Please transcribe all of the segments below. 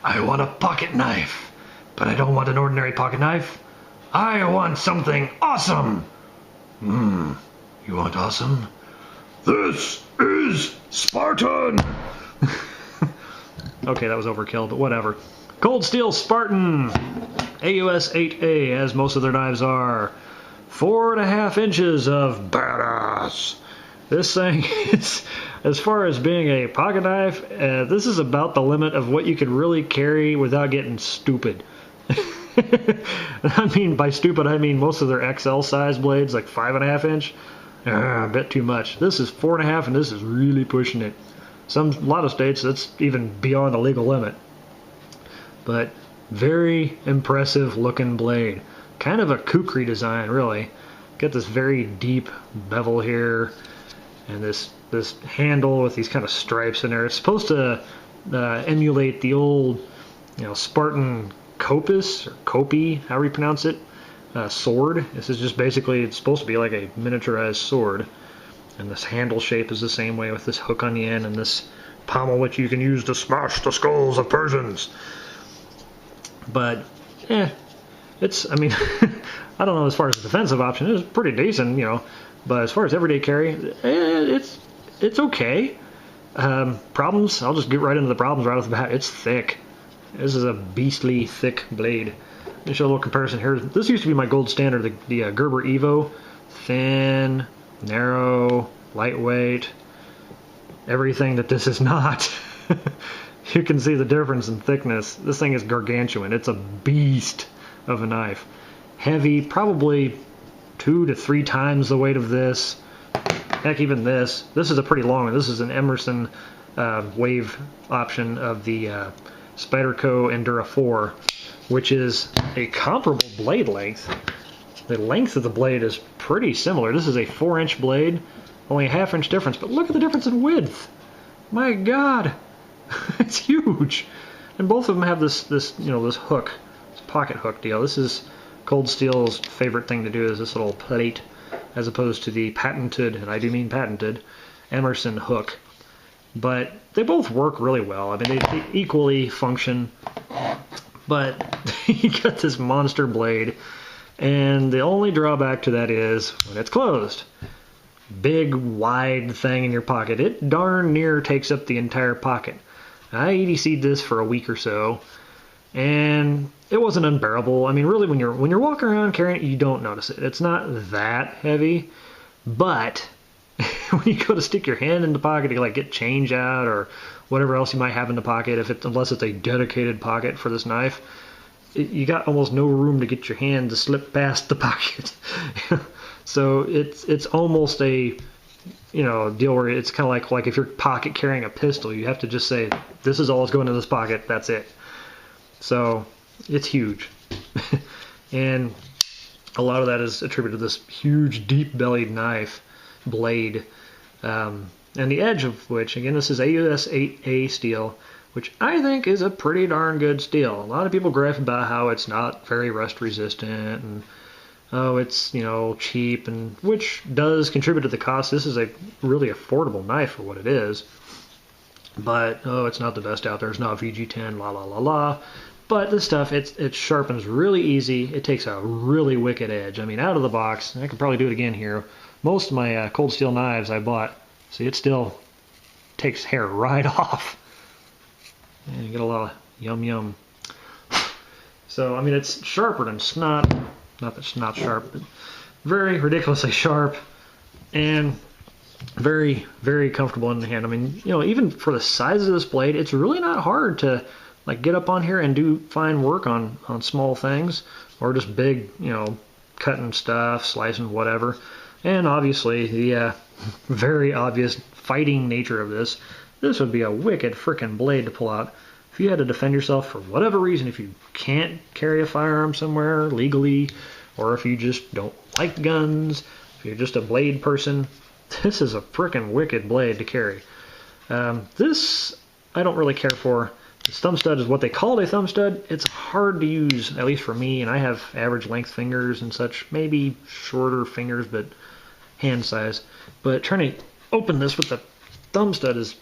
I want a pocket knife, but I don't want an ordinary pocket knife. I want something awesome. You want awesome? This is Spartan! Okay, that was overkill, but whatever. Cold Steel Spartan! AUS 8A, as most of their knives are. 4.5 inches of badass. This thing is, as far as being a pocket knife, this is about the limit of what you could really carry without getting stupid. I mean, by stupid, I mean most of their XL size blades, like 5.5 inch. A bit too much. This is 4.5, and this is really pushing it. A lot of states, that's even beyond the legal limit. But very impressive looking blade. Kind of a kukri design, really. Got this very deep bevel here, and this handle with these kind of stripes in there. It's supposed to emulate the old, Spartan Copus or Copi, however you pronounce it, sword. This is just basically, it's supposed to be like a miniaturized sword, and this handle shape is the same way with this hook on the end and this pommel which you can use to smash the skulls of Persians. But it's, I mean, I don't know, as far as the defensive option, it's pretty decent, but as far as everyday carry, it's okay. Problems, I'll just get right into the problems right off the bat. It's thick. This is a beastly thick blade. Let me show a little comparison here. This used to be my gold standard, the Gerber Evo. Thin, narrow, lightweight, everything that this is not. You can see the difference in thickness. This thing is gargantuan. It's a beast of a knife. Heavy, probably 2 to 3 times the weight of this. Heck, even this. This is a pretty long one. This is an Emerson wave option of the Spyderco Endura 4, which is a comparable blade length. The length of the blade is pretty similar. This is a 4-inch blade, only a 1/2 inch difference, but look at the difference in width. My God, it's huge. And both of them have this hook, this pocket hook deal. This is Cold Steel's favorite thing to do, is this little plate, as opposed to the patented, and I do mean patented, Emerson hook. But they both work really well. I mean, they equally function, but you got this monster blade, and the only drawback to that is when it's closed. Big, wide thing in your pocket. It darn near takes up the entire pocket. I EDC'd this for a week or so, and it wasn't unbearable. I mean, really, when you're walking around carrying it, you don't notice it. It's not that heavy, but when you go to stick your hand in the pocket to like get change out or whatever else you might have in the pocket, unless it's a dedicated pocket for this knife, you got almost no room to get your hand to slip past the pocket. So it's almost a deal where it's kind of like if you're pocket carrying a pistol, you have to just say, this is all that's going in this pocket, that's it. So it's huge. And a lot of that is attributed to this huge deep bellied knife blade, and the edge of which, again, this is AUS 8A steel, which I think is a pretty darn good steel. A lot of people gripe about how it's not very rust resistant, and it's cheap, and which does contribute to the cost. This is a really affordable knife for what it is, but it's not the best out there. It's not VG10, la la la la. But this stuff, it sharpens really easy. It takes a really wicked edge. I mean, out of the box, I could probably do it again here. Most of my Cold Steel knives I bought, see, it still takes hair right off. And you get a lot of yum yum. So, I mean, it's sharper than snot. Not that snot's sharp, but very ridiculously sharp. And very, very comfortable in the hand. I mean, even for the size of this blade, it's really not hard to like get up on here and do fine work on small things, or just big, cutting stuff, slicing, whatever. And obviously the very obvious fighting nature of this would be a wicked frickin' blade to pull out. If you had to defend yourself for whatever reason, if you can't carry a firearm somewhere legally, or if you just don't like guns, if you're just a blade person, this is a frickin' wicked blade to carry. This I don't really care for. This thumb stud is what they call a thumb stud. It's hard to use, at least for me, and I have average length fingers and such, maybe shorter fingers, but hand size. But trying to open this with the thumb stud is,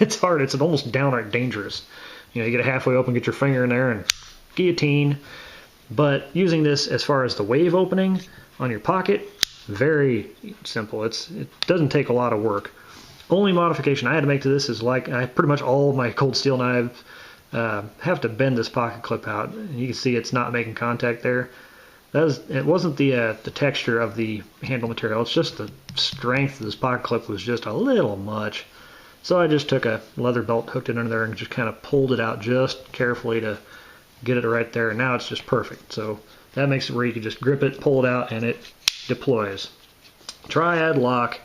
it's hard. It's almost downright dangerous. You get it halfway open, get your finger in there, and guillotine. But using this as far as the wave opening on your pocket, very simple. It doesn't take a lot of work. Only modification I had to make to this is pretty much all of my cold steel knives have to bend this pocket clip out. And you can see it's not making contact there. It wasn't the texture of the handle material, it's just the strength of this pocket clip was just a little much. So I just took a leather belt, hooked it under there, and just kind of pulled it out just carefully to get it right there. And now it's just perfect. So that makes it where you can just grip it, pull it out, and it deploys. Triad lock,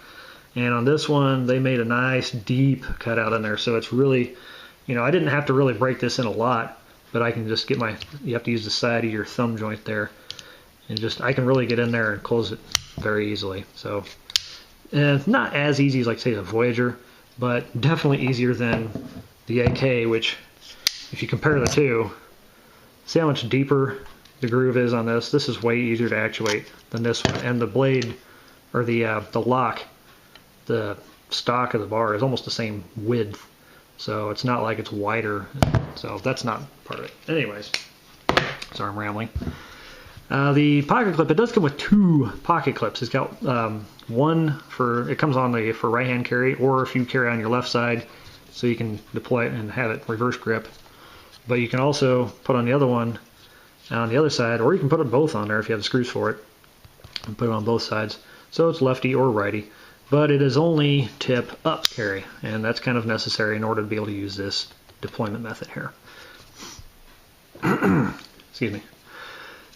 and on this one they made a nice deep cutout in there, so it's really, I didn't have to really break this in a lot, but I can just get you have to use the side of your thumb joint there. And I can really get in there and close it very easily. So, and not as easy as, like, say, the Voyager, but definitely easier than the AK, which, if you compare the two, see how much deeper the groove is on this? This is way easier to actuate than this one. And the blade, or the lock, the stock of the bar is almost the same width. So it's not like it's wider. So that's not part of it. Anyways, sorry I'm rambling. The pocket clip, it does come with 2 pocket clips. It's got one it comes on for right hand carry, or if you carry on your left side, so you can deploy it and have it reverse grip. But you can also put on the other one on the other side, or you can put them both on there if you have the screws for it, and put it on both sides. So it's lefty or righty, but it is only tip up carry, and that's kind of necessary in order to be able to use this deployment method here. Excuse me.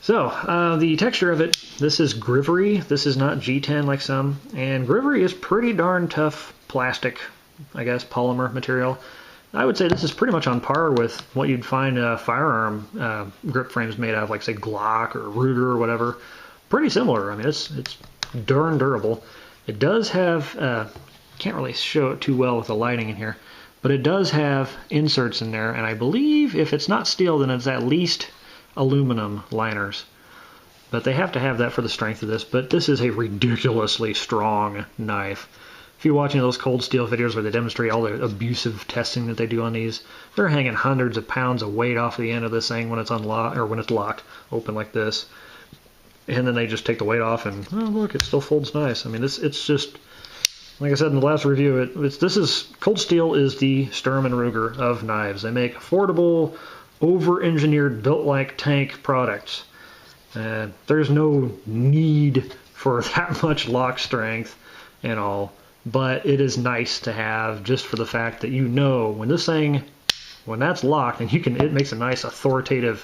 So, the texture of it, this is Grivery. This is not G10 like some. And Grivery is pretty darn tough plastic, I guess, polymer material. I would say this is pretty much on par with what you'd find firearm grip frames made out of, like, say, Glock or Ruger or whatever. Pretty similar. I mean, it's darn durable. It does have, can't really show it too well with the lighting in here, but it does have inserts in there. And I believe if it's not steel, then it's at least aluminum liners, but they have to have that for the strength of this. But this is a ridiculously strong knife. If you're watching those cold steel videos where they demonstrate all the abusive testing that they do on these, they're hanging hundreds of pounds of weight off the end of this thing when it's unlocked, or when it's locked open like this, and then they just take the weight off and, oh look, it still folds nice. I mean, it's just, like I said in the last review, cold steel is the Sturm and Ruger of knives. They make affordable, over-engineered, built-like tank products. There's no need for that much lock strength and all, but it is nice to have just for the fact that when that's locked, and it makes a nice authoritative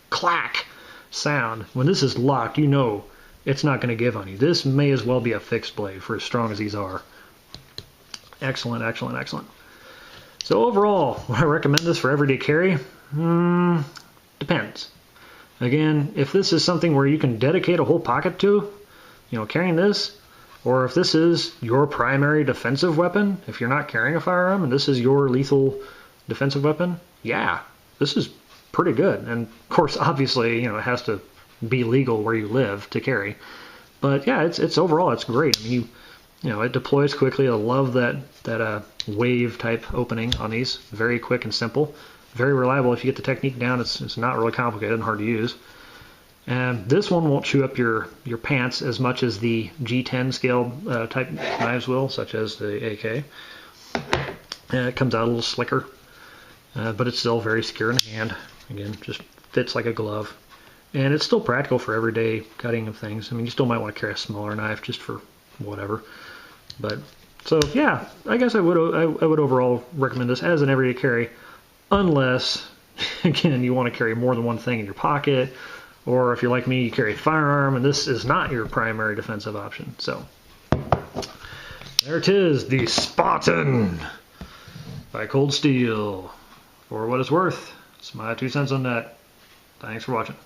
clack sound. When this is locked, it's not going to give on you. This may as well be a fixed blade for as strong as these are. Excellent, excellent, excellent. So overall, would I recommend this for everyday carry? Depends. Again, if this is something where you can dedicate a whole pocket to, carrying this, or if this is your primary defensive weapon, if you're not carrying a firearm and this is your lethal defensive weapon, yeah, this is pretty good. And of course, obviously, it has to be legal where you live to carry. But yeah, it's overall, it's great. I mean, it deploys quickly. I love that wave type opening on these. Very quick and simple. Very reliable. If you get the technique down, it's not really complicated and hard to use. And this one won't chew up your pants as much as the G10 scale type knives will, such as the AK. And it comes out a little slicker, but it's still very secure in the hand. Again, just fits like a glove. And it's still practical for everyday cutting of things. I mean, you still might want to carry a smaller knife just for whatever. But so yeah, I guess I would overall recommend this as an everyday carry. Unless, again, you want to carry more than one thing in your pocket, or if you're like me, you carry a firearm, and this is not your primary defensive option. So, there it is, the Spartan by Cold Steel. For what it's worth, it's my 2 cents on that. Thanks for watching.